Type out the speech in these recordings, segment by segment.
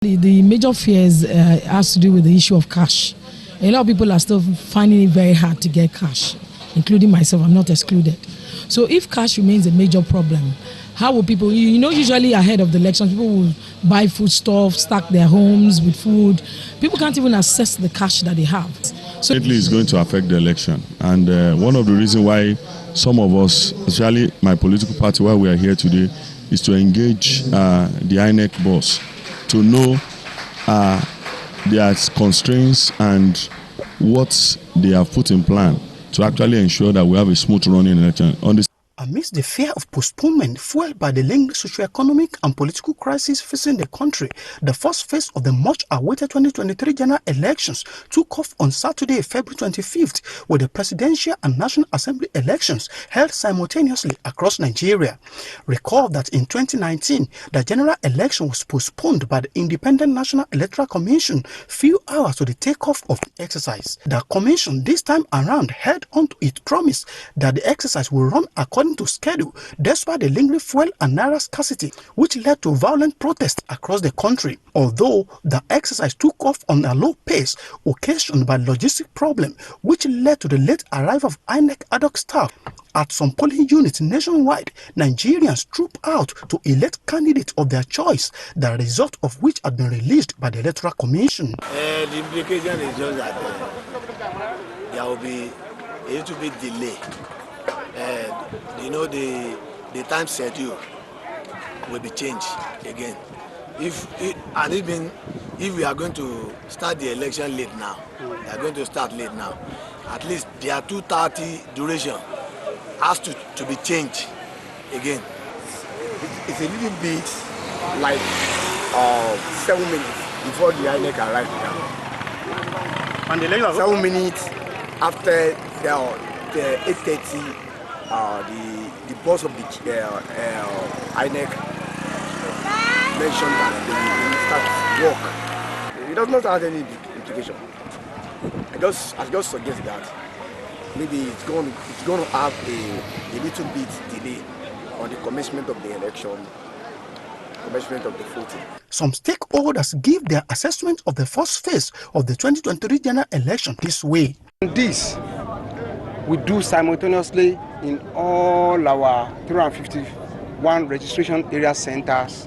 The major fears has to do with the issue of cash. A lot of people are still finding it very hard to get cash, including myself. I'm not excluded. So if cash remains a major problem, how will people, usually ahead of the election, people will buy foodstuffs, stock their homes with food. People can't even access the cash that they have. So it's going to affect the election. And one of the reasons why some of us, especially my political party, why we are here today, is to engage the INEC boss to know their constraints and what they have put in plan to actually ensure that we have a smooth running election. Amidst the fear of postponement fueled by the lingering socio-economic and political crisis facing the country, the first phase of the much-awaited 2023 general elections took off on Saturday, February 25th, with the presidential and National Assembly elections held simultaneously across Nigeria. Recall that in 2019, the general election was postponed by the Independent National Electoral Commission few hours to the takeoff of the exercise. The commission this time around held on to its promise that the exercise will run according to schedule despite the lingering fuel and naira scarcity, which led to violent protests across the country. Although the exercise took off on a low pace occasioned by logistic problem, which led to the late arrival of INEC ad hoc staff at some polling units nationwide, Nigerians trooped out to elect candidates of their choice, the result of which had been released by the Electoral Commission. The implication is just that there will be a little bit delay. The time schedule will be changed again. If we are going to start the election late now, we are going to start late now. At least their 2:30 duration has to be changed again. It's a little bit like 7 minutes before the INEC arrived now. And the election 7 minutes after the 8:30. The boss of the INEC mentioned that they will start work. It does not have any implication. I just suggest that maybe it's going to have a little bit delay on the commencement of the election, commencement of the voting. Some stakeholders give their assessment of the first phase of the 2023 general election this way. This we do simultaneously in all our 351 registration area centers,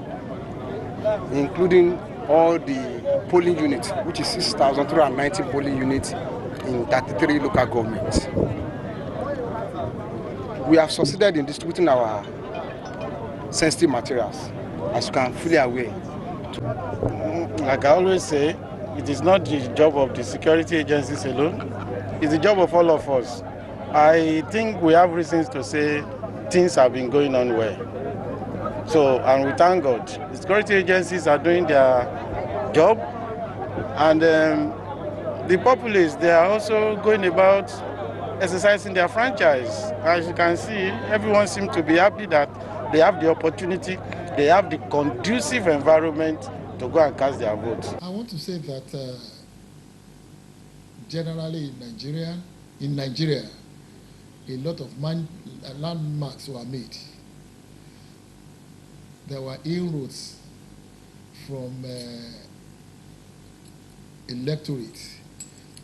including all the polling units, which is 6,390 polling units in 33 local governments. We have succeeded in distributing our sensitive materials, as you can fully aware. Like I always say, it is not the job of the security agencies alone, it's the job of all of us. I think we have reasons to say things have been going on well. So, and we thank God. The security agencies are doing their job, and the populace, they are also going about exercising their franchise. As you can see, everyone seems to be happy that they have the opportunity, they have the conducive environment to go and cast their votes. I want to say that generally in Nigeria, a lot of landmarks were made. There were inroads from electorate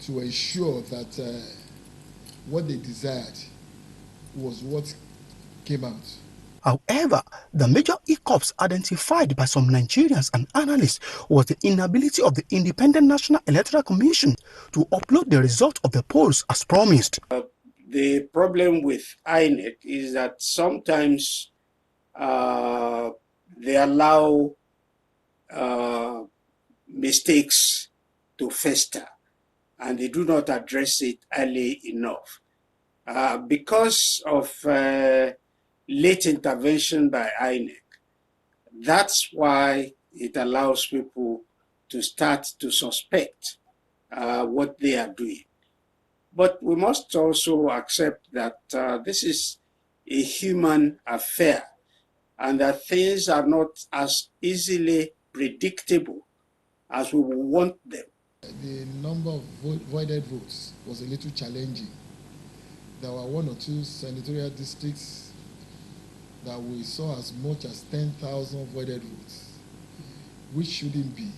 to ensure that what they desired was what came out. However, the major hiccups identified by some Nigerians and analysts was the inability of the Independent National Electoral Commission to upload the result of the polls as promised. The problem with INEC is that sometimes they allow mistakes to fester, and they do not address it early enough. Because of late intervention by INEC, that's why it allows people to start to suspect what they are doing. But we must also accept that this is a human affair and that things are not as easily predictable as we want them. The number of voided votes was a little challenging. There were 1 or 2 senatorial districts that we saw as much as 10,000 voided votes, which shouldn't be.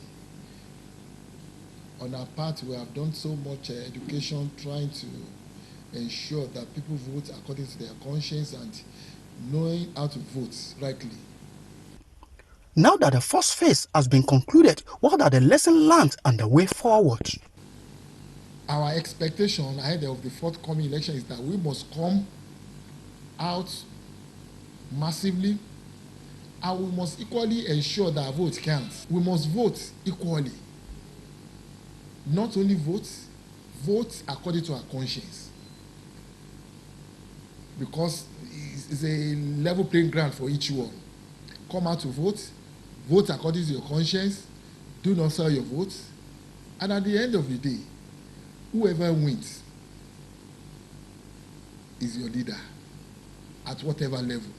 on our part, we have done so much education trying to ensure that people vote according to their conscience and knowing how to vote rightly. Now that the first phase has been concluded, what are the lessons learned and the way forward? Our expectation ahead of the forthcoming election is that we must come out massively, and we must equally ensure that our vote counts. We must vote equally. Not only vote according to our conscience. Because it's a level playing ground for each one. Come out to vote according to your conscience, do not sell your vote, and at the end of the day, whoever wins is your leader at whatever level.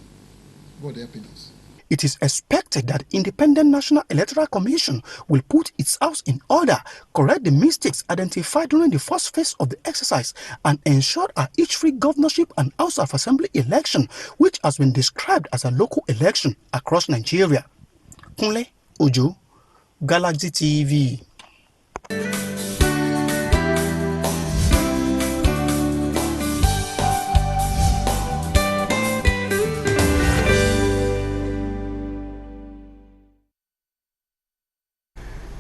God helping us. It is expected that Independent National Electoral Commission will put its house in order, correct the mistakes identified during the first phase of the exercise, and ensure each free governorship and House of Assembly election, which has been described as a local election across Nigeria. Kunle Ojo, Galaxy TV.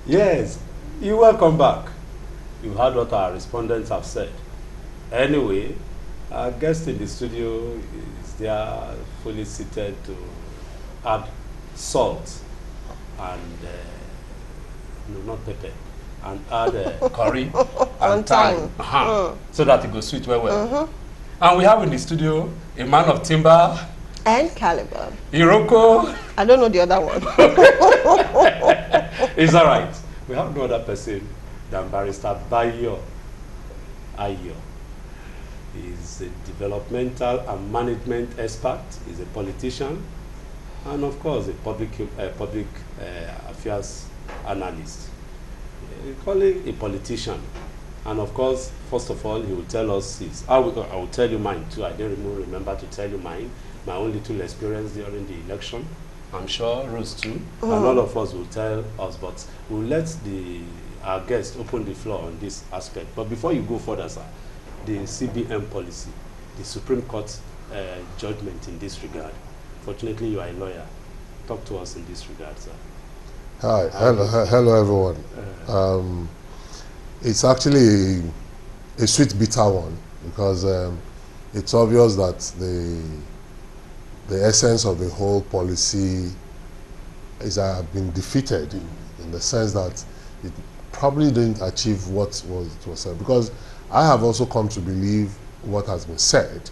Yes, you're welcome back. You heard what our respondents have said. Anyway, our guest in the studio is there fully seated to add salt and, no, not pepper, and add curry and thyme. So that it goes sweet well. And we have in the studio a man of timber and caliber. Iroko. I don't know the other one. It's all right. We have no other person than Barrister Bayo Ayo. He's a developmental and management expert. He's a politician, and of course, a public affairs analyst. We call him a politician. And of course, first of all, he will tell us his. I will tell you mine too. I didn't even remember to tell you mine. My own little experience during the election. I'm sure Rose too, and all of us will tell us, but we'll let our guest open the floor on this aspect. But before you go further, sir, the CBN policy, the Supreme Court judgment in this regard. Fortunately, you are a lawyer. Talk to us in this regard, sir. Hi, hello everyone. It's actually a sweet bitter one, because it's obvious that the essence of the whole policy is been defeated in the sense that it probably didn't achieve what was said. Because I have also come to believe what has been said,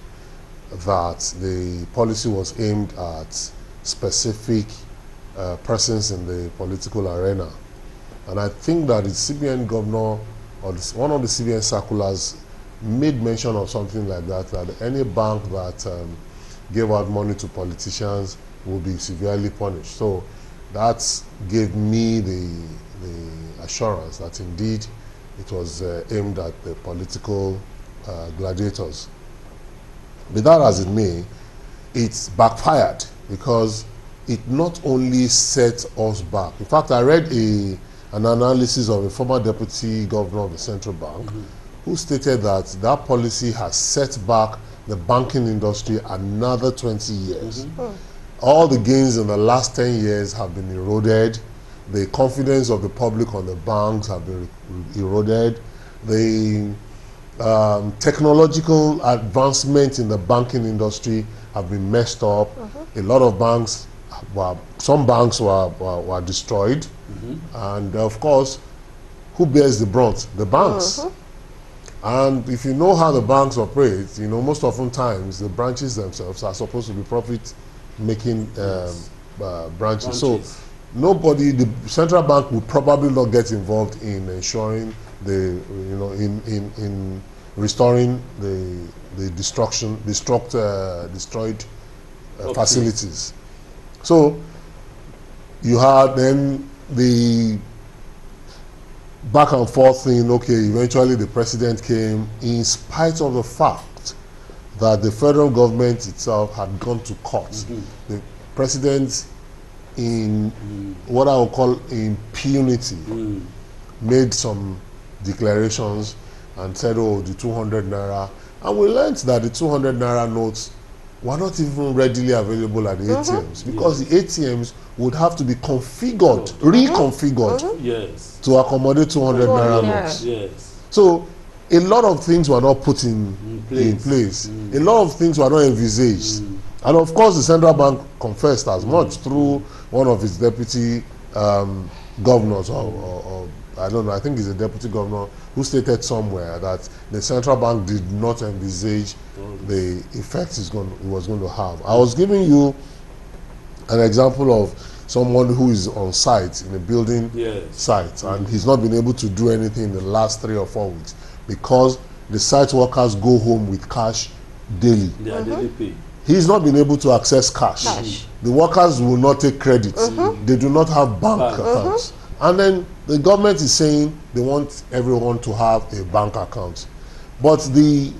that the policy was aimed at specific persons in the political arena. And I think that the CBN governor, or one of the CBN circulars, made mention of something like that any bank that gave out money to politicians will be severely punished. So that gave me the assurance that indeed it was aimed at the political gladiators. Be that as it may, it's backfired, because it not only set us back. In fact, I read an analysis of a former deputy governor of the central bank who stated that policy has set back the banking industry another 20 years. All the gains in the last 10 years have been eroded. The confidence of the public on the banks have been eroded. The technological advancement in the banking industry have been messed up. A lot of banks, some banks were destroyed. And of course, who bears the brunt? The banks. And if you know how the banks operate, you know, most often times the branches themselves are supposed to be profit-making branches. So nobody, the central bank will probably not get involved in ensuring in restoring the destroyed facilities. So you had then the back and forth thing. Okay, eventually the president came, in spite of the fact that the federal government itself had gone to court. The president, in what I would call impunity, made some declarations and said, oh, the 200 naira. And we learned that the 200 naira notes were not even readily available at the ATMs because the ATMs would have to be configured, reconfigured Yes. to accommodate 200 naira notes. Yes. So a lot of things were not put in place. A lot of things were not envisaged. And of course, the central bank confessed as much through one of its deputy governors, or I don't know, I think he's a deputy governor, who stated somewhere that the central bank did not envisage the effects it was going to have. I was giving you an example of someone who is on site in a building site, and he's not been able to do anything in the last 3 or 4 weeks because the site workers go home with cash daily. They are daily pay. He's not been able to access cash. The workers will not take credit. They do not have bank accounts. And then the government is saying they want everyone to have a bank account. But the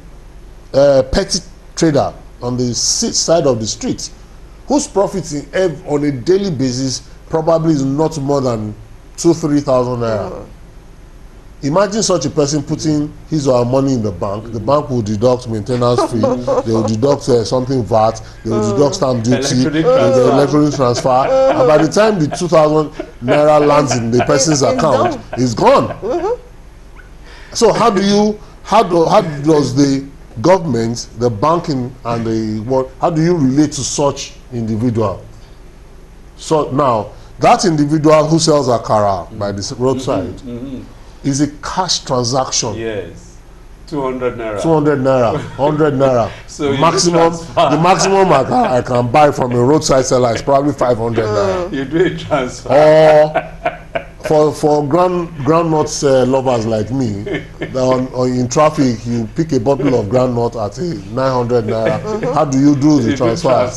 petty trader on the side of the street, whose profits on a daily basis probably is not more than 2,000-3,000 naira. Imagine such a person putting his or her money in the bank. The bank will deduct maintenance fee, they will deduct something VAT, they will deduct stamp duty, and the electronic transfer. And by the time the 2,000 naira lands in the person's account, it's gone. So how does the government, the banking, and how do you relate to such individual? So now, that individual who sells akara by the roadside is a cash transaction. Yes. 200 naira. 200 naira, 100 naira. So the maximum I can buy from a roadside seller is probably 500 naira. You do a transfer. Or for groundnuts lovers like me, in traffic you pick a bottle of groundnut at 900 naira. How do you do the transfer?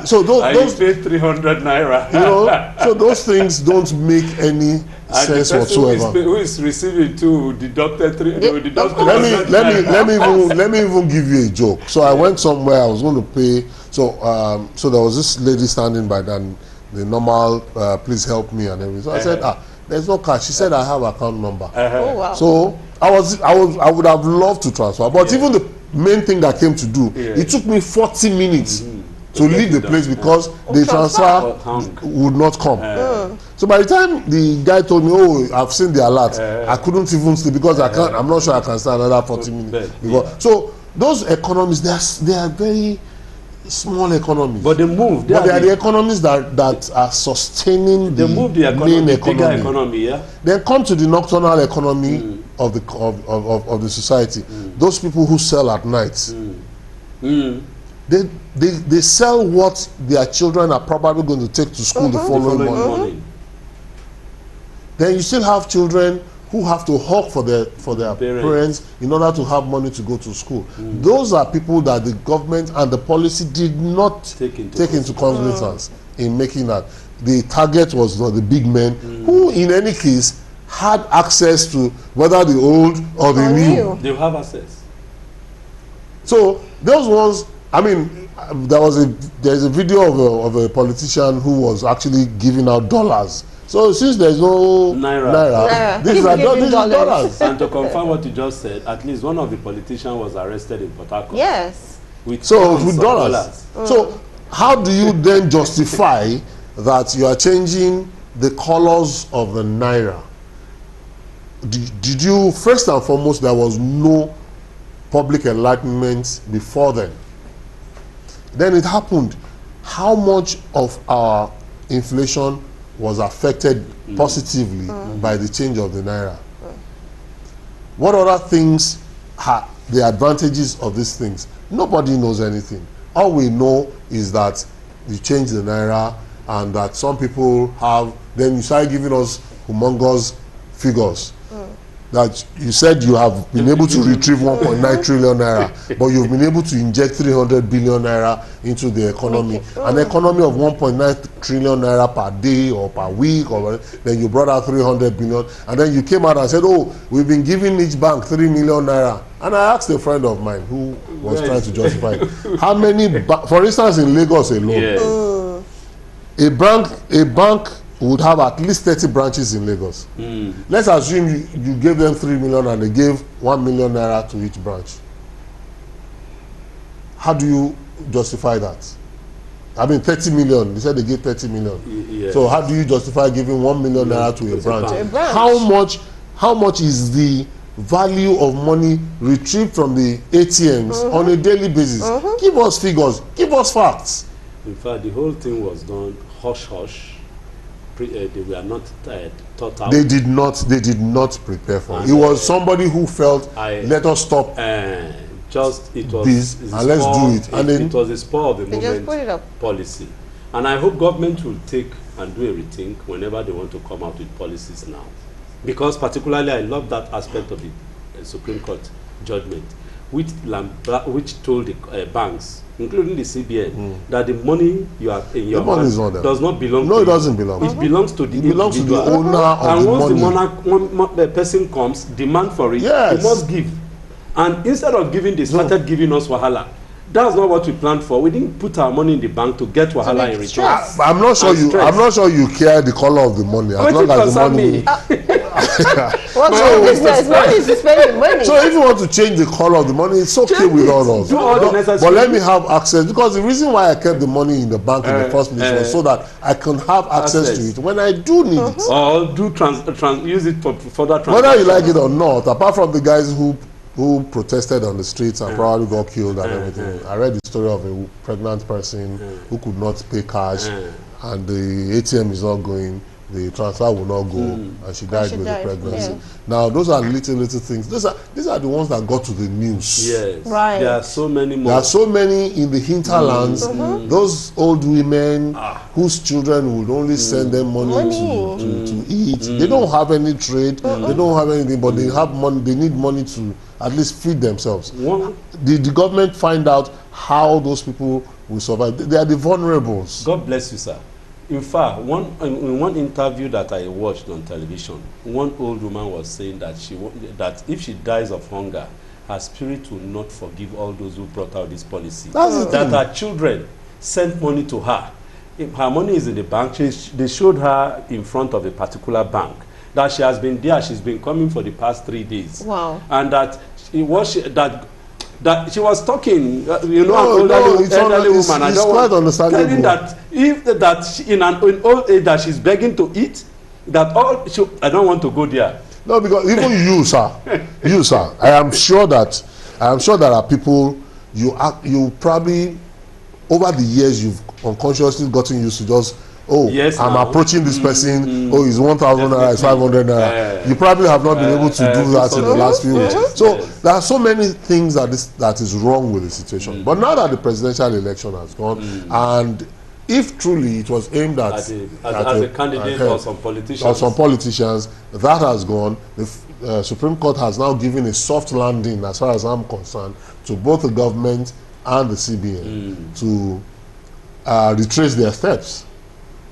So those pay 300 naira. You know, so those things don't make any sense whatsoever. Who is receiving too deducted let me even give you a joke. So I went somewhere, I was going to pay. So there was this lady standing by then. The normal, please help me and everything. So I said, there's no cash. She said, I have account number. Oh, wow. So I would have loved to transfer, but even the main thing that came to do, it took me 40 minutes to leave the place because the transfer would not come. So by the time the guy told me, oh, I've seen the alert, I couldn't even sleep because I'm not sure I can stay another 40 minutes. So those economies, they are very small economies, but they move. They are the economies that are sustaining the main economy. Then come to the nocturnal economy of the society. Those people who sell at night, they sell what their children are probably going to take to school the following morning. Then you still have children who have to hawk for their parents in order to have money to go to school. Those are people that the government and the policy did not take into cognizance in making that. The target was the big men who, in any case, had access to whether the old or the new. They have access. So those ones, I mean, there's a video of a politician who was actually giving out dollars. So since there's no naira, these are dollars. And to confirm what you just said, at least one of the politicians was arrested in Port Harcourt. Yes. With dollars. So how do you then justify that you are changing the colors of the naira? Did you, first and foremost, there was no public enlightenment before then. Then it happened. How much of our inflation was affected positively by the change of the naira? What other things are the advantages of these things? Nobody knows anything. All we know is that you change the naira and that some people have, then you start giving us humongous figures. That you said you have been able to retrieve 1.9 trillion naira, but you've been able to inject 300 billion naira into the economy. An economy of 1.9 trillion naira per day or per week, or then you brought out 300 billion, and then you came out and said, oh, we've been giving each bank 3 million naira. And I asked a friend of mine who was trying to justify it. How many, for instance, in Lagos alone, a bank would have at least 30 branches in Lagos. Let's assume you gave them 3 million and they gave 1 million naira to each branch. How do you justify that? I mean, 30 million. They said they gave 30 million. Yes. So how do you justify giving 1 million naira to a branch? How much is the value of money retrieved from the ATMs on a daily basis? Give us figures. Give us facts. In fact, the whole thing was done hush hush. They were not thought out. They did not prepare for it. It was somebody who felt, let us stop it was this and let's do it. And then it was a spur of the moment policy. And I hope government will take and do a rethink whenever they want to come out with policies now. Because particularly I love that aspect of the Supreme Court judgment, which told the banks, including the CBN, that the money you have in your hand does not belong to you. No, it doesn't belong. It belongs to the belongs to the owner of the money. And once the person comes, demand for it, he must give. And instead of giving, they started giving us wahala. That's not what we planned for. We didn't put our money in the bank to get wahala in return. I'm not sure you care the color of the money as long as the money. What's your business? Money is spending money. So if you want to change the color of the money, it's okay with all of us. But let me have access, because the reason why I kept the money in the bank in the first place was so that I can have access to it when I do need it. Or use it for further transactions. Whether you like it or not, apart from the guys who protested on the streets and probably got killed and everything. I read the story of a pregnant person who could not pay cash and the ATM is not going, the transfer will not go, and she died with the pregnancy. Now, those are little things. These are the ones that got to the news. Yes. Right. There are so many more. There are so many in the hinterlands. Those old women whose children would only send them money to eat. They don't have any trade. They don't have anything, but they have money. They need money to at least feed themselves. Did the government find out how those people will survive? They are the vulnerables. God bless you, sir. In fact, in one interview that I watched on television, one old woman was saying that that if she dies of hunger, her spirit will not forgive all those who brought out this policy. That her children sent money to her. If her money is in the bank, they showed her in front of a particular bank that she has been there. She's been coming for the past 3 days. Wow. And that that she was talking, elderly woman. I don't want telling that in old age that she's begging to eat. I don't want to go there. No, because even you, sir, I am sure that there are people you probably over the years you've unconsciously gotten used to just. I'm approaching this person. It's 1,000 naira, it's 500 naira. You probably have not been able to do that in the last few weeks. So there are so many things that is wrong with the situation. But now that the presidential election has gone, and if truly it was aimed at a candidate or some politicians, that has gone. The Supreme Court has now given a soft landing, as far as I'm concerned, to both the government and the CBN to retrace their steps.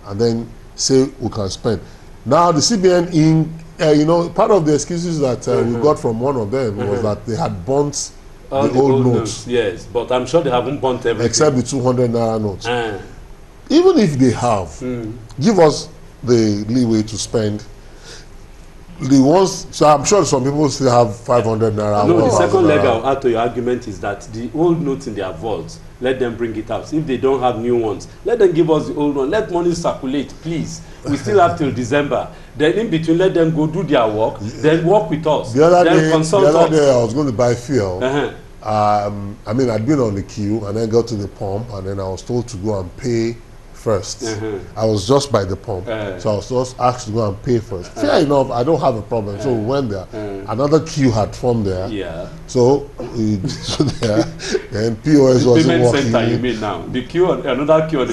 And then say we can spend. Now the CBN, part of the excuses that we got from one of them was that they had burnt the old notes. Yes, but I'm sure they haven't burnt everything. Except the 200 naira notes. Even if they have, give us the leeway to spend the ones. So I'm sure some people still have 500 naira. No, the second leg I'll add to your argument is that the old notes in their vaults, let them bring it out. If they don't have new ones, let them give us the old one. Let money circulate, please. We still have till December. Then in between, let them go do their work. Then work with us. The other day I was going to buy fuel. I mean, I'd been on the queue and then got to the pump, and then I was told to go and pay first. I was just by the pump, so I was just asked to go and pay first. Fair enough, I don't have a problem. So we went there. Another queue had formed there. So we there, then POS wasn't working. Center, you mean now? The queue, another queue.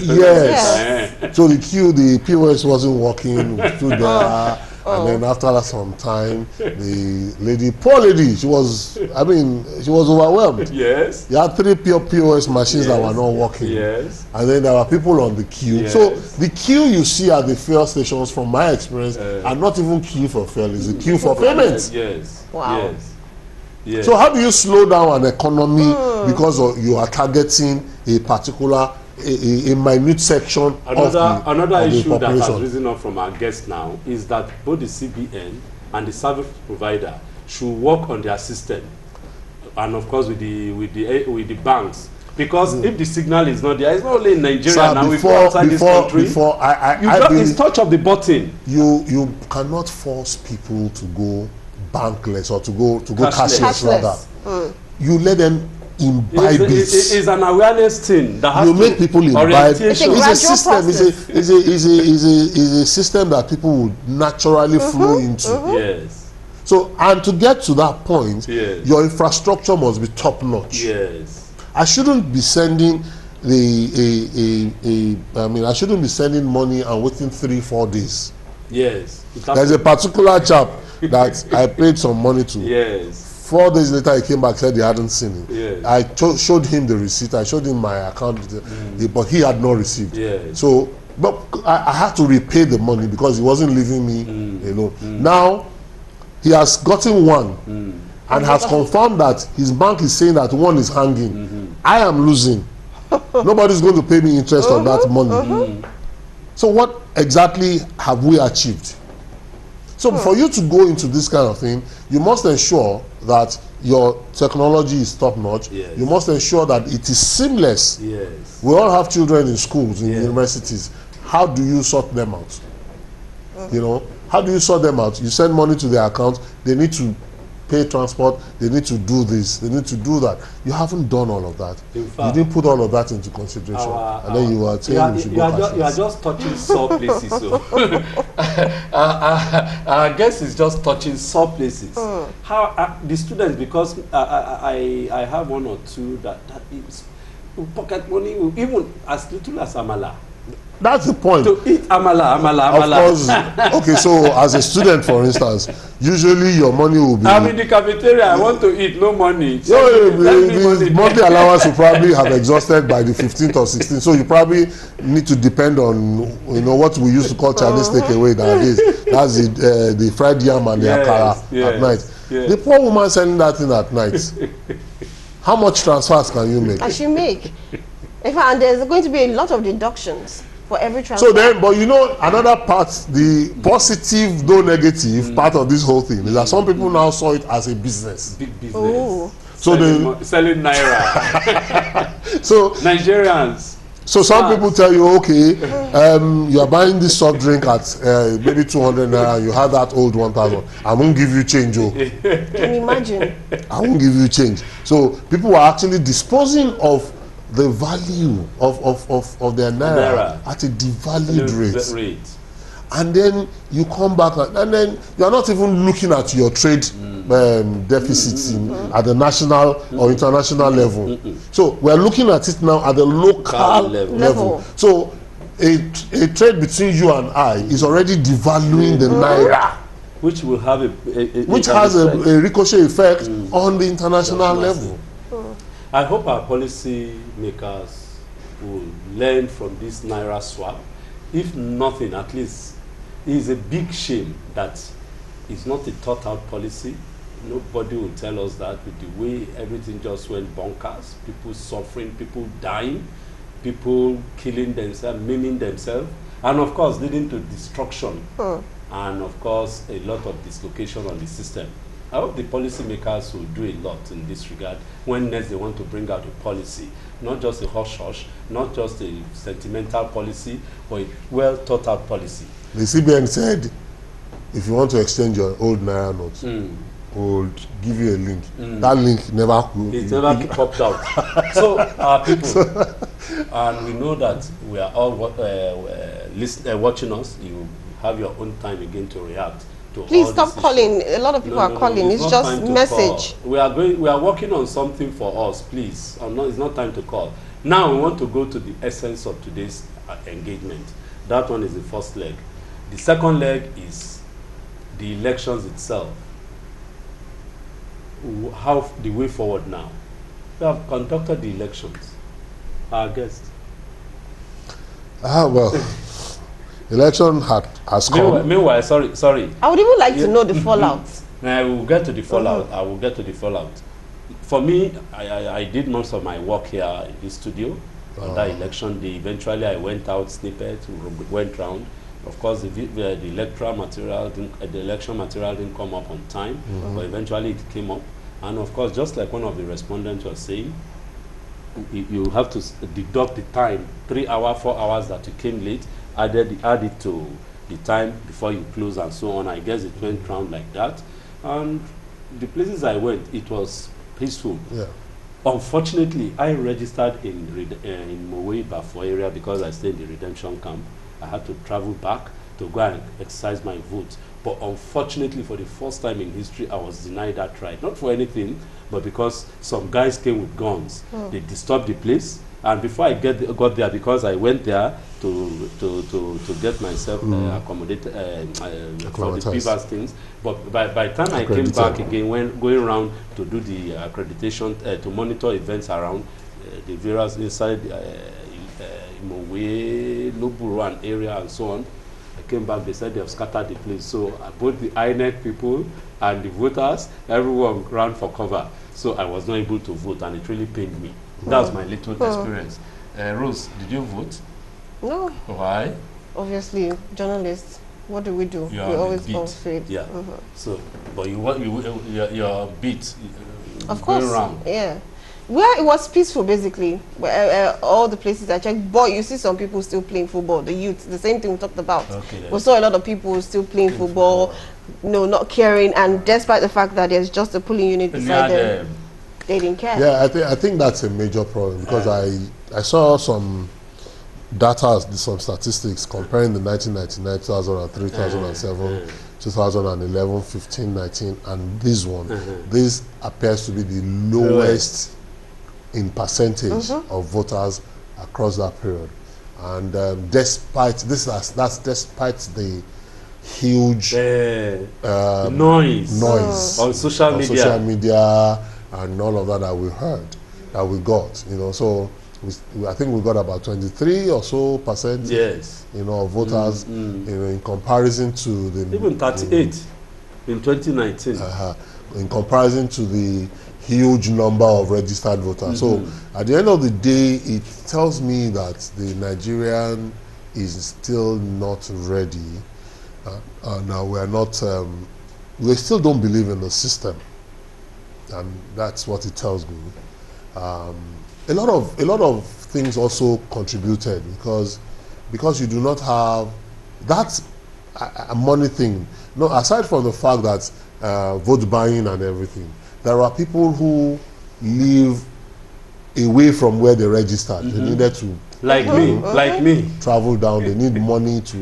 So the POS wasn't working. We stood there. And then after some time, the poor lady, she was overwhelmed. Yes. You had 3 POS machines that were not working. Yes. And then there were people on the queue. Yes. So the queue you see at the fuel stations, from my experience, are not even queue for fuel, it's a queue for payments. Yes. Wow. Yes. Yes. So how do you slow down an economy because you are targeting a particular a minute section another of the issue that has population. risen up from our guests now is that both the CBN and the service provider should work on their system, and of course with the banks. Because if the signal is not there, it's not only in Nigeria. Sir, now we go outside this country. It's touch of the button. You cannot force people to go bankless or to go cashless rather. You let them imbibe it. It's an awareness thing that has you make people imbibe. It's a system. It's a system that people would naturally flow into. Yes. So, and to get to that point, yes, your infrastructure must be top notch. Yes. I shouldn't be sending I shouldn't be sending money and waiting 3-4 days. Yes. There's a particular chap that I paid some money to. Yes. 4 days later, he came back, said he hadn't seen it. Yes. I showed him the receipt. I showed him my account, but he had not received. Yes. So, but I had to repay the money because he wasn't leaving me alone. Now, he has gotten one and has confirmed that his bank is saying that one is hanging. I am losing. Nobody's going to pay me interest on that money. So what exactly have we achieved? So for you to go into this kind of thing, you must ensure that your technology is top notch. Yes. You must ensure that it is seamless. Yes. We all have children in schools, in universities. How do you sort them out? You know, how do you sort them out? You send money to their account, they need to pay transport, they need to do this, they need to do that. You haven't done all of that. In fact, you didn't put all of that into consideration. And then you are saying we should go cashless. You are just touching sore places. So. I guess it's just touching sore places. How the students, because I have one or two that is pocket money, even as little as amala. That's the point. To eat amala. Of course. Okay, so as a student, for instance, usually your money will be... I'm in the cafeteria, I want to eat, no money. The monthly allowance will probably have exhausted by the 15th or 16th. So you probably need to depend on, what we used to call Chinese takeaway nowadays. That's the fried yam and the akara at night. Yes. The poor woman selling that thing at night. How much transfers can you make? I should make. In fact, there's going to be a lot of deductions for every transfer. So then, but another part, the positive though negative part of this whole thing is that some people now saw it as a business. Big business. Ooh. So selling naira. So Nigerians. So some people tell you, okay, you are buying this soft drink at maybe 200 naira, you have that old 1,000. I won't give you change. Can you imagine? I won't give you change. So people are actually disposing of the value of their naira at a devalued rate. And then you come back and then you are not even looking at your trade deficits at the national or international level. So we are looking at it now at the local level. So a trade between you and I is already devaluing the naira, which will have which has a ricochet effect on the international level. I hope our policy makers will learn from this naira swap. If nothing, at least it is a big shame that it's not a thought out policy. Nobody will tell us that with the way everything just went bonkers, people suffering, people dying, people killing themselves, maiming themselves, and of course leading to destruction, and of course a lot of dislocation on the system. I hope the policymakers will do a lot in this regard when next they want to bring out a policy, not just a hush-hush, not just a sentimental policy, but a well-thought-out policy. The CBN said, if you want to exchange your old naira notes, we'll give you a link. That link never popped out. So our people, and we know that we are all watching us. You have your own time again to react. Please stop calling. A lot of people are calling. It's just message. We are working on something for us. Please, it's not time to call. Now we want to go to the essence of today's engagement. That one is the first leg. The second leg is the elections itself. How the way forward now? We have conducted the elections. Our guest. Well. Election has come. Meanwhile, sorry. I would even like to know the fallout. I will get to the fallout. I will get to the fallout. For me, I did most of my work here in this studio, on that election day. Eventually, I went out, snippet, went round. Of course, the electoral material, the election material didn't come up on time, but eventually it came up. And of course, just like one of the respondents was saying, you have to deduct the time, 3 hours, 4 hours that you came late, add it to the time before you close and so on. I guess it went round like that. And the places I went, it was peaceful. Yeah. Unfortunately, I registered in Mowe Bafo area because I stayed in the redemption camp. I had to travel back to go and exercise my vote. But unfortunately, for the first time in history, I was denied that right. Not for anything, but because some guys came with guns. They disturbed the place. And before I got there, because I went there to get myself accommodated for the previous things. But by the time I came back again, going around to do the accreditation, to monitor events around the various inside Mowe, Loburu and area and so on, I came back, they said they have scattered the place. So both the INEC people and the voters, everyone ran for cover. So I was not able to vote, and it really pained me. That was my little experience. Rose, did you vote? No. Why? Obviously, journalists. What do? We always false-feed. Yeah. So, but you're beat. Of course. Around. Yeah. Well, it was peaceful, basically. All the places I checked. But you see some people still playing football. The youth, the same thing we talked about. Okay, we saw a lot of people still playing football, not caring. And despite the fact that there's just a polling unit beside them, they didn't care. Yeah, I think that's a major problem, because I saw some data, some statistics comparing the 1999, 2003, 2007, 2011, 15, 19, and this one. This appears to be the lowest in percentage of voters across that period. And despite that's despite the huge noise on social media and all of that we heard, that we got, so I think we got about 23 or so percent, of voters, in comparison to the even 38 in 2019. In comparison to the huge number of registered voters. So at the end of the day, it tells me that the Nigerian is still not ready, and we're not. We still don't believe in the system, and that's what it tells me. A lot of things also contributed, because you do not have that a money thing. No, aside from the fact that vote buying and everything, there are people who live away from where they registered. They needed to, like me, travel down. They need money to,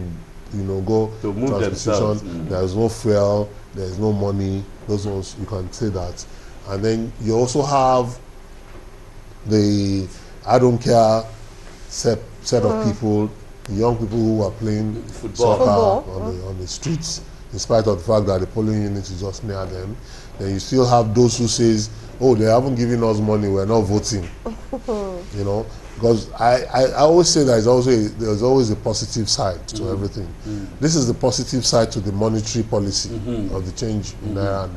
go to move themselves. There's no fuel. There's no money. Those ones, you can say that. And then you also have the I don't care set of people, young people who are playing soccer on the streets, in spite of the fact that the polling unit is just near them. Then you still have those who says, oh, they haven't given us money, we're not voting. Because I always say that there's always a positive side to everything. This is the positive side to the monetary policy of the change in Naira.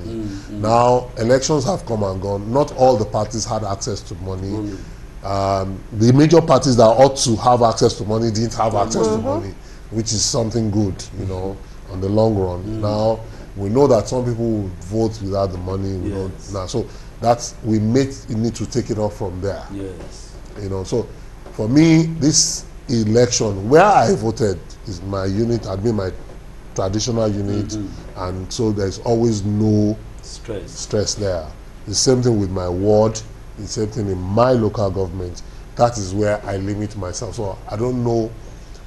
Now, elections have come and gone. Not all the parties had access to money. The major parties that ought to have access to money didn't have access to money, which is something good, on the long run. Now, we know that some people will vote without the money. So we need to take it off from there. So for me, this election, where I voted is my unit, I'd been my traditional unit, and so there's always no stress there. The same thing with my ward, the same thing in my local government. That is where I limit myself. So I don't know.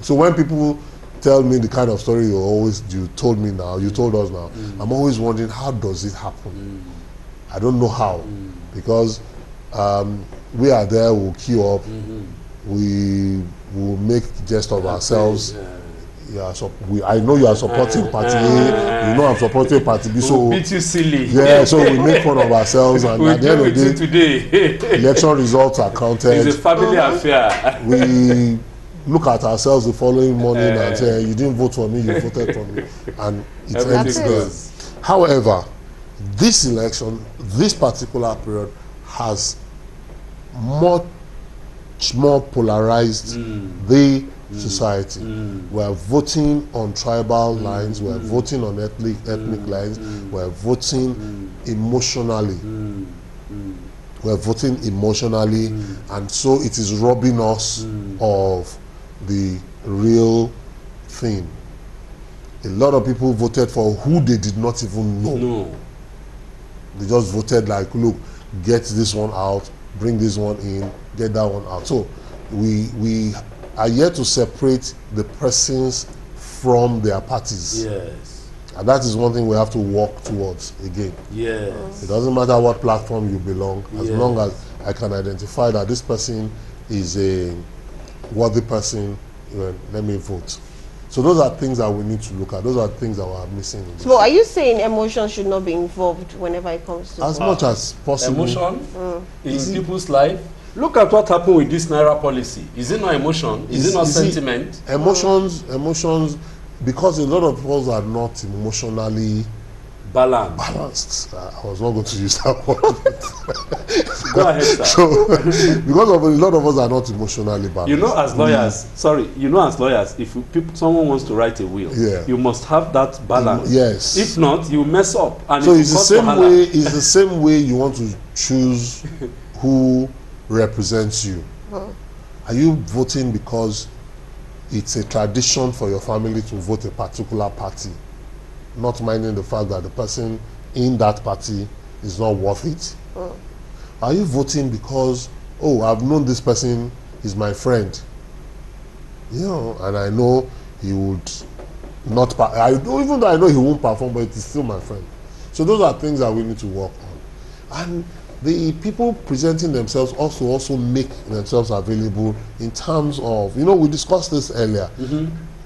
So when people tell me the kind of story you told us now, I'm always wondering, how does it happen? I don't know how, because we are there, we'll queue up, we will make jest of ourselves. I know you are supporting party A, I'm supporting party B, so beat you silly. Yeah, so we make fun of ourselves, and at the end of the day, election results are counted. It's a family affair. We look at ourselves the following morning and say, you didn't vote for me, you voted for me, and it ends there. However, this election, this particular period, has more more polarized the society. We are voting on tribal lines, we are voting on ethnic lines, we are voting emotionally. We are voting emotionally, and so it is robbing us of the real thing. A lot of people voted for who they did not even know. They just voted like, look, get this one out, bring this one in, get that one out. So we are yet to separate the persons from their parties. Yes. And that is one thing we have to work towards again. Yes. It doesn't matter what platform you belong, as long as I can identify that this person is a worthy person, let me vote. So those are things that we need to look at. Those are things that we are missing. So are you saying emotion should not be involved whenever it comes to as much as possible? Emotion in people's life. Look at what happened with this Naira policy. Is it not emotion? Is it not sentiment? Emotions, because a lot of us are not emotionally balanced. I was not going to use that word. Go ahead, sir. So, because of a lot of us are not emotionally balanced. You know, as lawyers, if someone wants to write a will, you must have that balance. Yes. If not, you mess up. And so it's the same way. It's the same way you want to choose who represents you. Are you voting because it's a tradition for your family to vote a particular party, not minding the fact that the person in that party is not worth it? Are you voting because, oh, I've known this person, he's my friend, and I know he would not, even though I know he won't perform, but he's still my friend. So those are things that we need to work on. And the people presenting themselves also make themselves available in terms of, we discussed this earlier.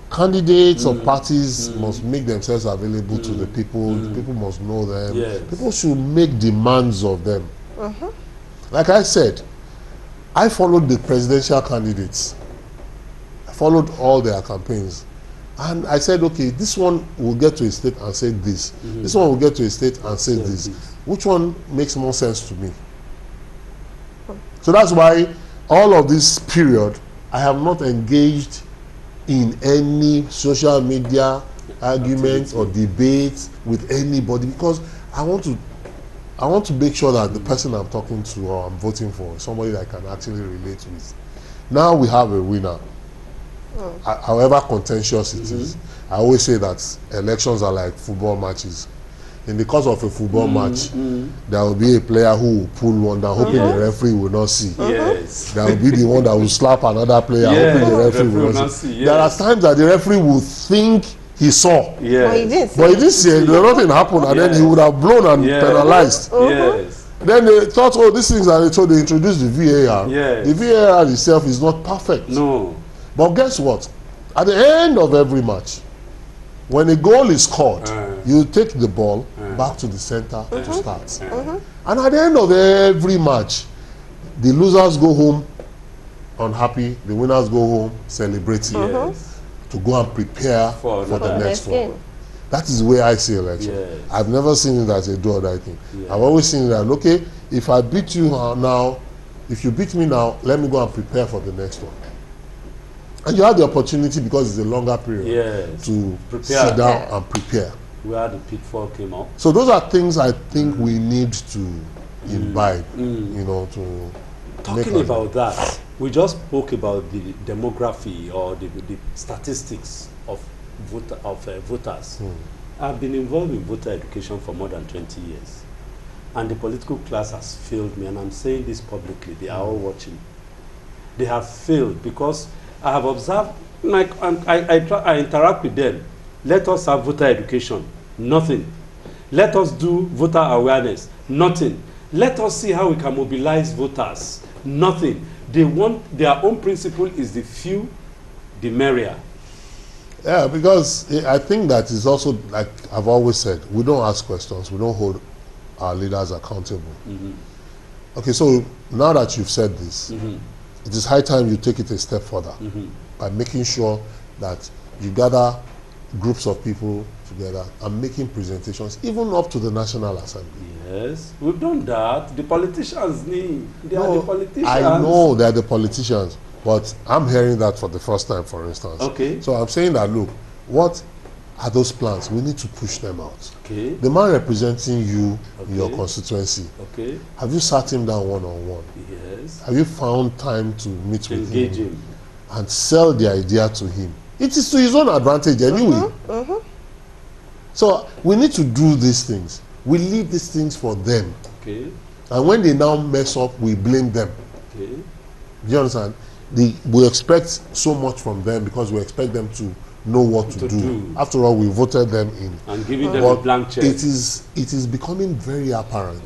Candidates of parties must make themselves available to the people. The people must know them. Yes. People should make demands of them. Like I said, I followed the presidential candidates. I followed all their campaigns. And I said, okay, this one will get to a state and say this. This one will get to a state and say this. Which one makes more sense to me? So that's why all of this period, I have not engaged in any social media arguments or debates with anybody, because I want to make sure that the person I'm talking to or I'm voting for is somebody that I can actually relate with. Now we have a winner. However contentious it is, I always say that elections are like football matches. In the course of a football match, there will be a player who will pull one down, hoping the referee will not see. Yes. There will be the one that will slap another player, hoping the referee will not see. There are times that the referee will think he saw, but he didn't see it. Nothing happened, and then he would have blown and penalized. Then they thought, oh, these things are, so they introduced the VAR. The VAR itself is not perfect. No. But guess what? At the end of every match, when a goal is scored, you take the ball back to the center to start. And at the end of every match, the losers go home unhappy, the winners go home celebrating to go and prepare for the next one. That is the way I see election. I've never seen it as a do or die thing. I've always seen it that, okay, if I beat you now, if you beat me now, let me go and prepare for the next one. And you have the opportunity, because it's a longer period, to sit down and prepare. Where the pitfall came up. So those are things I think we need to imbibe, to talking about that. We just spoke about the demography or the statistics of voters. I've been involved in voter education for more than 20 years. And the political class has failed me, and I'm saying this publicly. They are all watching. They have failed because I have observed, I interact with them. Let us have voter education. Nothing. Let us do voter awareness. Nothing. Let us see how we can mobilize voters. Nothing. They want, their own principle is the few, the merrier. Yeah, because I think that is also, like I've always said, we don't ask questions. We don't hold our leaders accountable. Okay, so now that you've said this, it is high time you take it a step further by making sure that you gather groups of people together and making presentations, even up to the National Assembly. Yes, we've done that. The politicians need. They are the politicians. I know they are the politicians, but I'm hearing that for the first time, for instance. Okay. So I'm saying that, look, what are those plans? We need to push them out. Okay. The man representing you in your constituency, okay, have you sat him down one-on-one? Yes. Have you found time to meet with Engage him and sell the idea to him? It is to his own advantage anyway. So we need to do these things. We leave these things for them. Okay. And when they now mess up, we blame them. Okay. Do you understand? We expect so much from them because we expect them to know what to do. After all, we voted them in. And giving them a blank check. It is becoming very apparent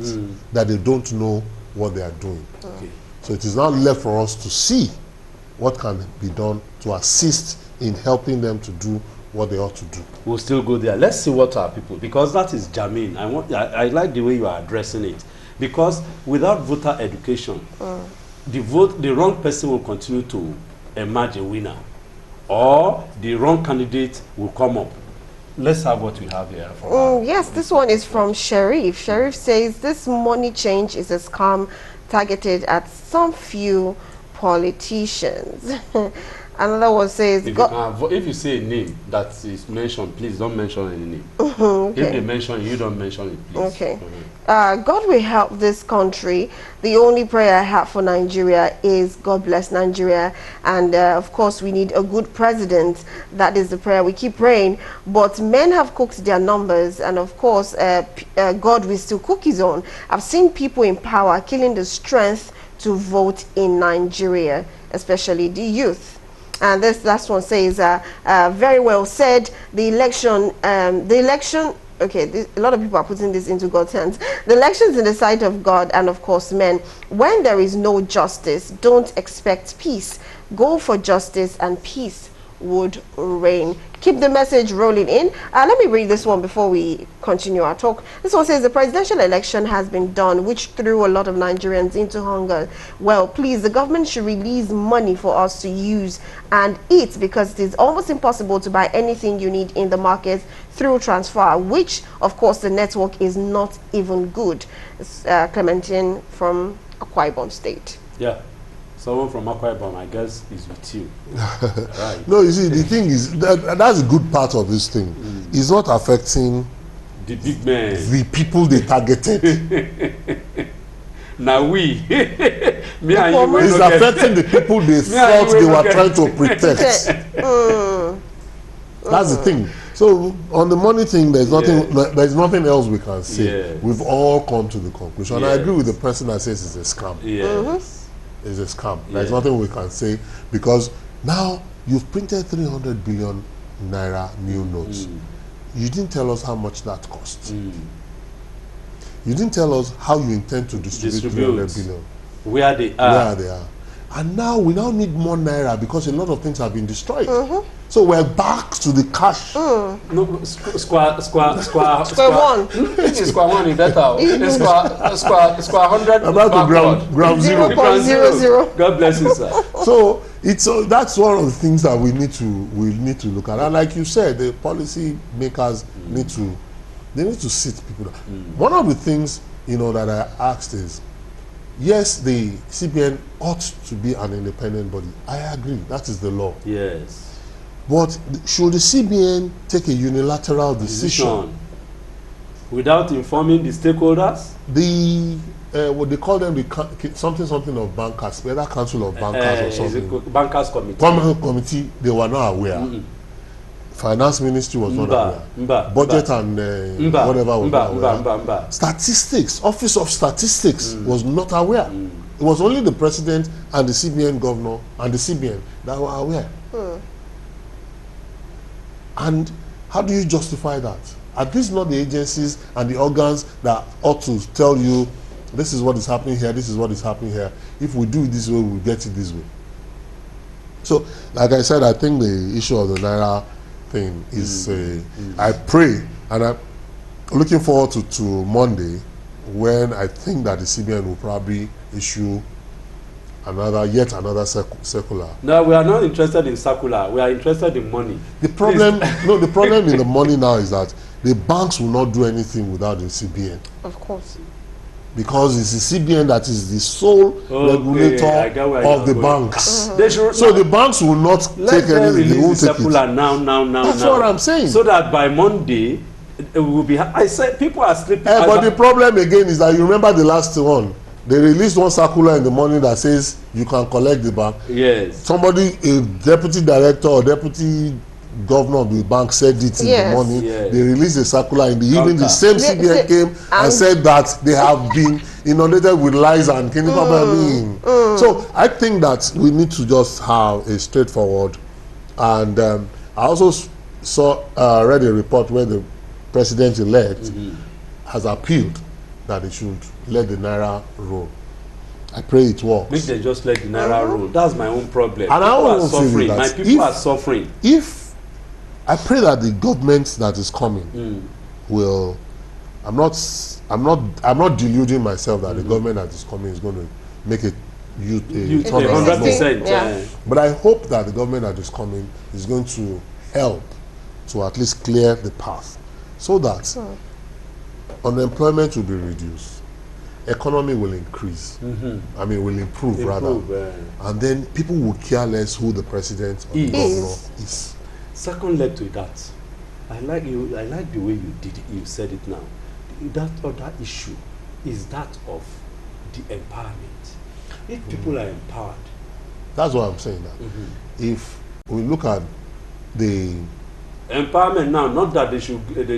that they don't know what they are doing. Okay. So it is now left for us to see what can be done to assist in helping them to do what they ought to do. We'll still go there. Let's see what our people, because that is germane. I like the way you are addressing it, because without voter education, the wrong person will continue to emerge a winner, or the wrong candidate will come up. Let's have what we have here. Yes, this one is from Sharif. Sharif says this money change is a scam targeted at some few politicians. Another one says, if you say a name that is mentioned, please don't mention any name. Okay. If they mention you, don't mention it, please. Okay. God will help this country. The only prayer I have for Nigeria is God bless Nigeria. And of course, we need a good president. That is the prayer we keep praying. But men have cooked their numbers. And of course, God will still cook his own. I've seen people in power killing the strength to vote in Nigeria, especially the youth. And this last one says, very well said, the election, okay, a lot of people are putting this into God's hands. The elections in the sight of God and of course men. When there is no justice, don't expect peace. Go for justice and peace would reign. Keep the message rolling in. Let me read this one before we continue our talk. This one says the presidential election has been done, which threw a lot of Nigerians into hunger. Well, please, the government should release money for us to use and eat, because it is almost impossible to buy anything you need in the market through transfer, which of course the network is not even good. Clementine from Akwa Ibom State. Yeah. Someone from Akwa Ibom, I guess, is with you. Right. No, you see, the thing is, that's a good part of this thing. It's not affecting the big men, the people they targeted. Now me and you, it's affecting the people they thought they were trying to protect. That's the thing. So on the money thing, there's nothing else we can say. Yes. We've all come to the conclusion. Yes. I agree with the person that says it's a scam. Yes. It's a scam. There's nothing we can say, because now you've printed 300 billion naira new notes. You didn't tell us how much that cost. You didn't tell us how you intend to distribute 300 billion. Where they are. And now we now need more naira because a lot of things have been destroyed. So we're back to the cash. No, square one. This is square one is better. It's square 100. About to ground zero. 0.00. God bless you, sir. So that's one of the things that we need to look at. And like you said, the policy makers need to sit people down. One of the things that I asked is, yes, the CBN ought to be an independent body. I agree. That is the law. Yes. But should the CBN take a unilateral decision without informing the stakeholders? What they call them, something of bankers, whether council of bankers or something. Bankers committee. Committee, they were not aware. Finance ministry was not aware. Budget and whatever was not aware. Statistics, Office of Statistics was not aware. It was only the president and the CBN governor and the CBN that were aware. And how do you justify that? Are these not the agencies and the organs that ought to tell you, this is what is happening here, this is what is happening here. If we do it this way, we'll get it this way. So, like I said, I think the issue of the Naira thing is, I pray, and I'm looking forward to Monday, when I think that the CBN will probably issue yet another circular. No, we are not interested in circular. We are interested in money. The problem, the problem in the money now is that the banks will not do anything without the CBN. Of course. Because it's the CBN that is the sole regulator of the banks. So the banks will not take anything. They won't take it. That's what I'm saying. So that by Monday, it will be. I said people are sleeping. But the problem again is that you remember the last one. They released one circular in the morning that says you can collect the bank. Yes. Somebody, a deputy director or deputy governor of the bank said it in the morning. Yes. They released a circular in the evening. The same CBN came and said that they have been inundated with lies and So I think that we need to just have a straightforward. And I also read a report where the president-elect has appealed that they should let the Naira roll. I pray it works. Make them just let the Naira roll. That's my own problem. And people are suffering. My people are suffering. I pray that the government that is coming will. I'm not deluding myself that the government that is coming is going to make it 100%. Yeah. But I hope that the government that is coming is going to help to at least clear the path, so that unemployment will be reduced, economy will increase. I mean, will improve rather, and then people will care less who the president or the governor is. Second leg to that, I like you. I like the way you did it. You said it now. That other issue is that of the empowerment. If people are empowered, that's what I'm saying. That if we look at the empowerment now, not that they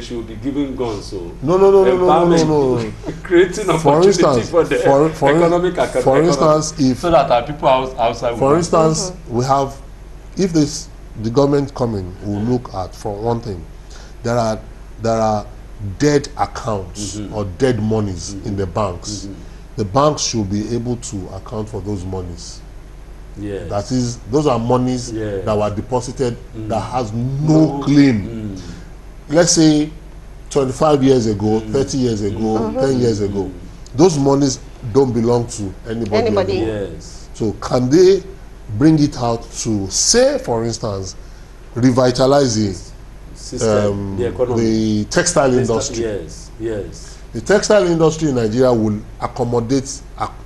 should be given guns. So no. Creating opportunity for the economic academy. For instance, if so that our people outside. For instance, we have, if the government coming will look at, for one thing, there are dead accounts or dead monies in the banks. The banks should be able to account for those monies. Yes. That is, those are monies that were deposited that has no claim. Let's say 25 years ago, 30 years ago, 10 years ago, those monies don't belong to anybody anymore. Yes. So can they bring it out to, say, for instance, revitalizing the textile industry? Yes. The textile industry in Nigeria will accommodate,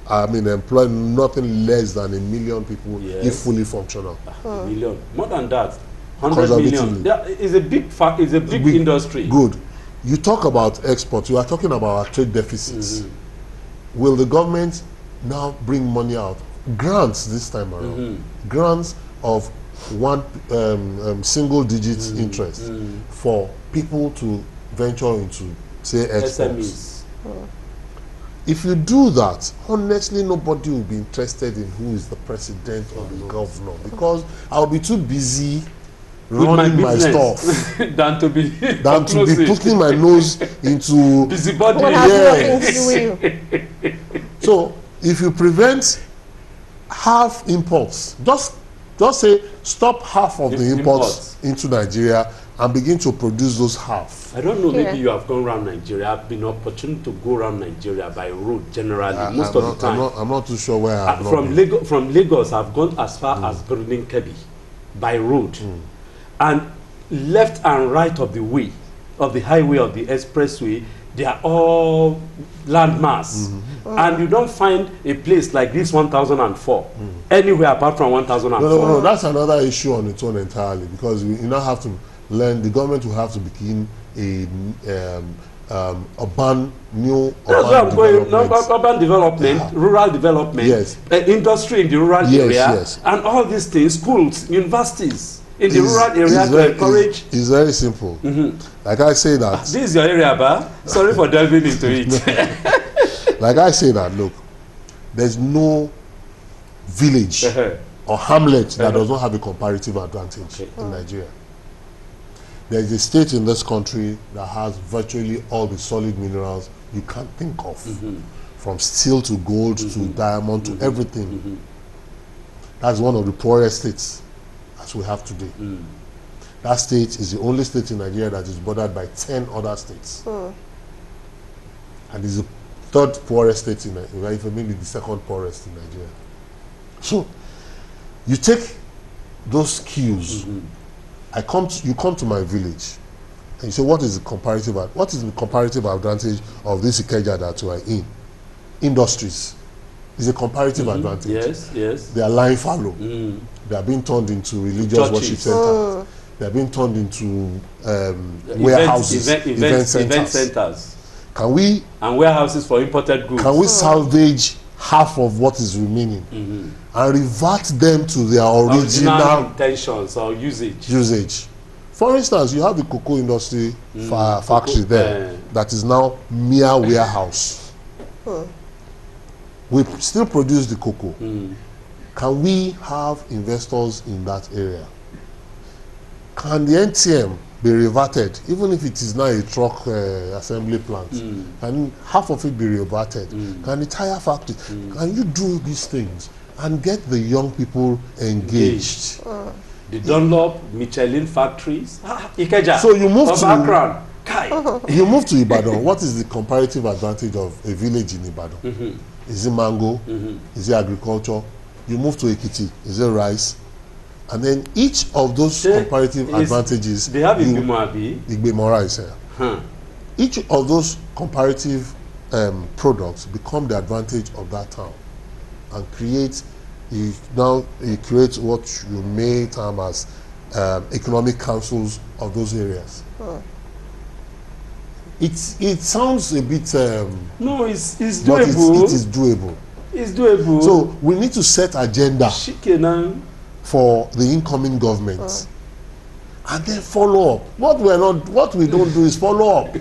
employ nothing less than 1 million people if fully functional. 1 million, more than that, 100 million. That is a big fact. It's a big industry. Good. You talk about exports. You are talking about our trade deficits. Will the government now bring money out? Grants this time around. Grants of one single-digit interest for people to venture into, say, exports. If you do that, honestly, nobody will be interested in who is the president or the governor, because I'll be too busy running my stuff than to be putting my nose into busybody. So if you prevent half imports, just say stop half of the imports into Nigeria and begin to produce those half. I don't know, maybe you have gone around Nigeria. I've been opportunity to go around Nigeria by road generally, most of the time. I'm not too sure where I have from Lagos, I've gone as far as Birnin Kebbi by road. And left and right of the way, of the highway, of the expressway, they are all landmass. And you don't find a place like this 1004 anywhere apart from 1004. No, that's another issue on its own entirely, because you now have to learn, the government will have to begin a urban development, rural development, industry in the rural area, and all these things, schools, universities in the rural area to encourage. It's very simple. Like I say that. This is your area, Ba. Sorry for delving into it. Like I say that, look, there's no village or hamlet that does not have a comparative advantage in Nigeria. There is a state in this country that has virtually all the solid minerals you can think of, from steel to gold to diamond to everything. That's one of the poorest states as we have today. That state is the only state in Nigeria that is bordered by 10 other states. And is the third poorest state in Nigeria, if maybe the second poorest in Nigeria. So, you take those cues. You come to my village, And you say, what is the comparative advantage of this Ikeja that we are in? Industries. It's a comparative advantage. Yes, yes. They are lying fallow. They are being turned into religious worship centers. They are being turned into warehouses, event centers. Can we, and warehouses for imported goods. Can we salvage half of what is remaining and revert them to their original intentions or usage? For instance, you have the cocoa industry factory there that is now mere warehouse. We still produce the cocoa. Can we have investors in that area? Can the NTM be reverted, even if it is now a truck assembly plant? Can half of it be reverted? Can the tire factory? Can you do these things and get the young people engaged? The Dunlop, Michelin factories, Ikeja. So you move to background. You move to Ibadan. What is the comparative advantage of a village in Ibadan? Is it mango? Is it agriculture? You move to Ekiti. Is it rice? And then each of those comparative advantages, they have Igbemo rice here. Each of those comparative products become the advantage of that town, and create create what you may term as economic councils of those areas. It sounds a bit no, it's doable. But it is doable. It's doable. So we need to set agenda for the incoming government, and then follow up. What we don't do is follow up.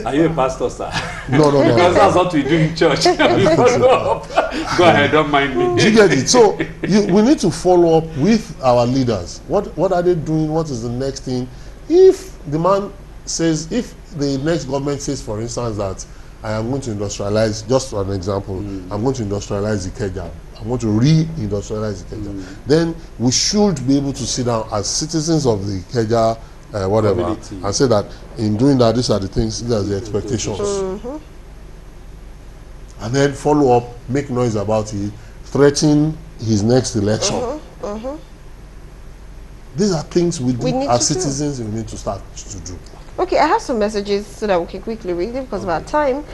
Are you a pastor, sir? No. Because that's what we do in church. We follow up. Go ahead, don't mind me. Do you get it? So we need to follow up with our leaders. What are they doing? What is the next thing? If the man says, if the next government says, for instance, that I am going to industrialize, just for an example, I'm going to industrialize Ikeja, I'm going to re-industrialize Ikeja, then we should be able to sit down as citizens of the Ikeja whatever, and say that in doing that, these are the things, these are the expectations. And then follow up, make noise about it, threaten his next election. These are things we do as citizens, we need to start to do. Okay, I have some messages so that we can quickly read them because of our time.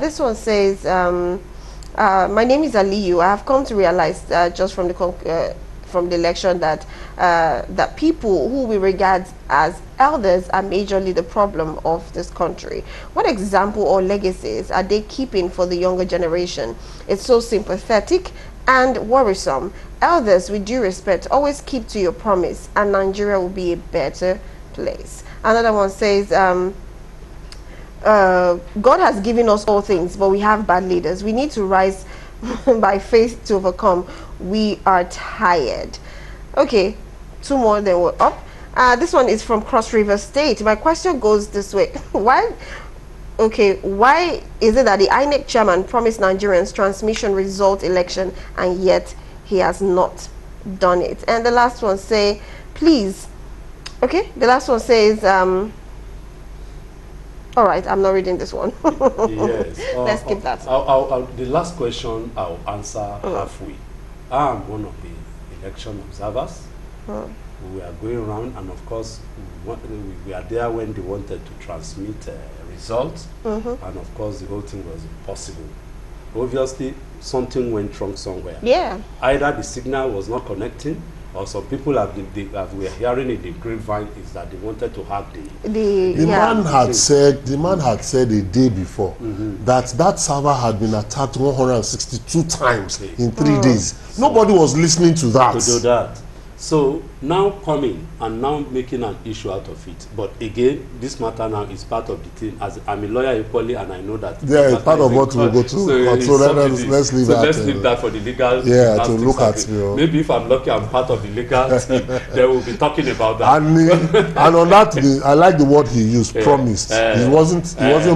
This one says, my name is Aliyu. I have come to realize just from the election that that people who we regard as elders are majorly the problem of this country. What example or legacies are they keeping for the younger generation? It's so sympathetic and worrisome. Elders, with due respect, always keep to your promise and Nigeria will be a better place. Another one says, God has given us all things, but we have bad leaders. We need to rise by faith to overcome. We are tired. Okay, two more, then we're up. This one is from Cross River State. My question goes this way. Why is it that the INEC chairman promised Nigerians transmission result election and yet he has not done it? And the last one say, please, okay, the last one says, all right, I'm not reading this one. Yes. Let's skip that. The last question I'll answer halfway. I'm one of the election observers. We are going around, and of course, we are there when they wanted to transmit results, and of course, the whole thing was impossible. Obviously, something went wrong somewhere. Yeah. Either the signal was not connecting, or some people we are hearing in the grapevine is that they wanted to have the man had said a day before that server had been attacked 162 times in 3 days. Nobody was listening to that. To do that. So now coming and now making an issue out of it. But again, this matter now is part of the thing. As I'm a lawyer equally, and I know that. Yeah, it's part of what we'll go to. So let's leave that for the legal. Yeah, to look at. Maybe if I'm lucky, I'm part of the legal team. They will be talking about that. And on that, I like the word he used. Promised. He wasn't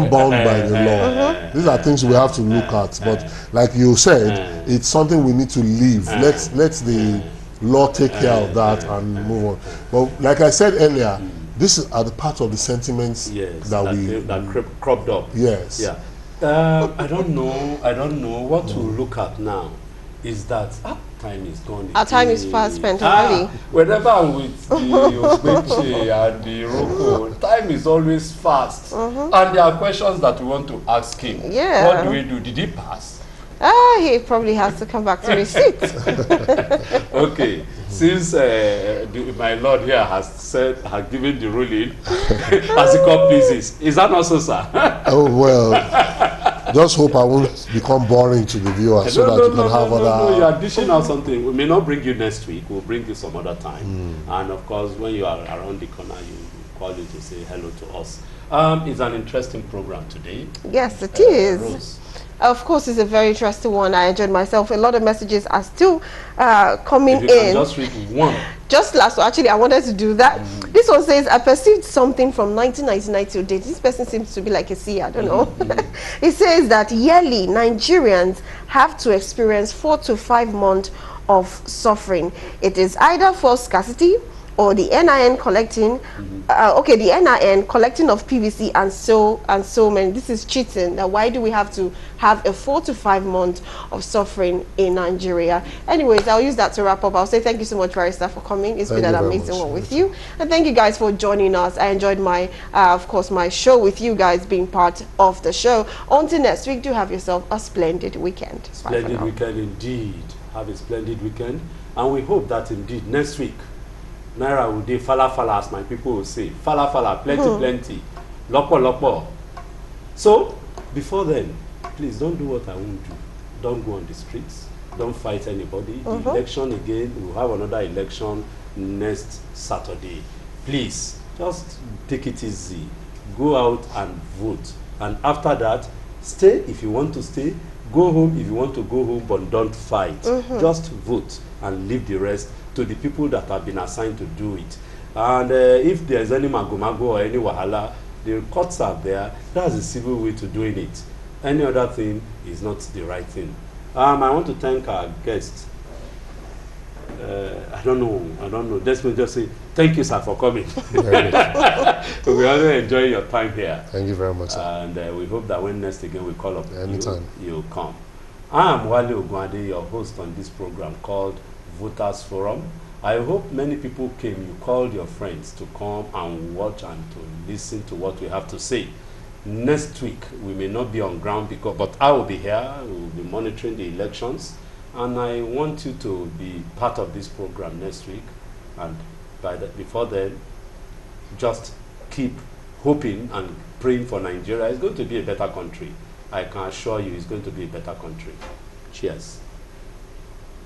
bound by the law. These are things we have to look at. But like you said, it's something we need to leave. Let's the law take care of that and move on. But like I said earlier, this are the part of the sentiments that cropped up. Yes. Yeah. I don't know. What to look at now is that time is gone. Our time is fast spent already. Whenever I'm with the Ogbeche and the Roko, time is always fast. And there are questions that we want to ask him. Yeah. What do we do? Did he pass? He probably has to come back to his seat. Okay, since my lord here has given the ruling, as the court pleases, is that not so, sir? Oh, well, just hope I won't become boring to the viewers so that you can have other... No, you are dishing out something. We may not bring you next week, we'll bring you some other time. And of course, when you are around the corner, you call you to say hello to us. It's an interesting program today. Yes, it is. Rose. Of course, it's a very interesting one. I enjoyed myself. A lot of messages are still coming If you in. can just read one. Just last, so actually, I wanted to do that. This one says, I perceived something from 1999 till date. This person seems to be like a seer, I don't know. It says that yearly, Nigerians have to experience 4 to 5 months of suffering. It is either for scarcity or the NIN collecting, the NIN collecting of PVC and so many. This is cheating. Now, why do we have to have a 4 to 5 months of suffering in Nigeria? Anyways, I'll use that to wrap up. I'll say thank you so much, Barrister, for coming. It's been an amazing one with you. And thank you guys for joining us. I enjoyed my, of course, my show with you guys being part of the show. Until next week, do have yourself a splendid weekend. Splendid weekend indeed. Have a splendid weekend. And we hope that indeed next week, Naira will do fala, as my people will say. Fala, plenty. Lopo. So, before then, please don't do what I won't do. Don't go on the streets. Don't fight anybody. The election again, we'll have another election next Saturday. Please, just take it easy. Go out and vote. And after that, stay if you want to stay. Go home if you want to go home, but don't fight. Just vote and leave the rest to the people that have been assigned to do it. And if there's any mago or any wahala, the courts are there. That's the civil way to doing it. Any other thing is not the right thing. I want to thank our guest. I don't know. Let's just say thank you, sir, for coming. We always enjoy your time here. Thank you very much, sir. And we hope that when next again we call up anytime you'll come. I am Wale Ogwande, your host on this program called Voters Forum. I hope many people came. You called your friends to come and watch and to listen to what we have to say. Next week, we may not be on ground, but I will be here. We will be monitoring the elections. And I want you to be part of this program next week. And before then, just keep hoping and praying for Nigeria. It's going to be a better country. I can assure you it's going to be a better country. Cheers.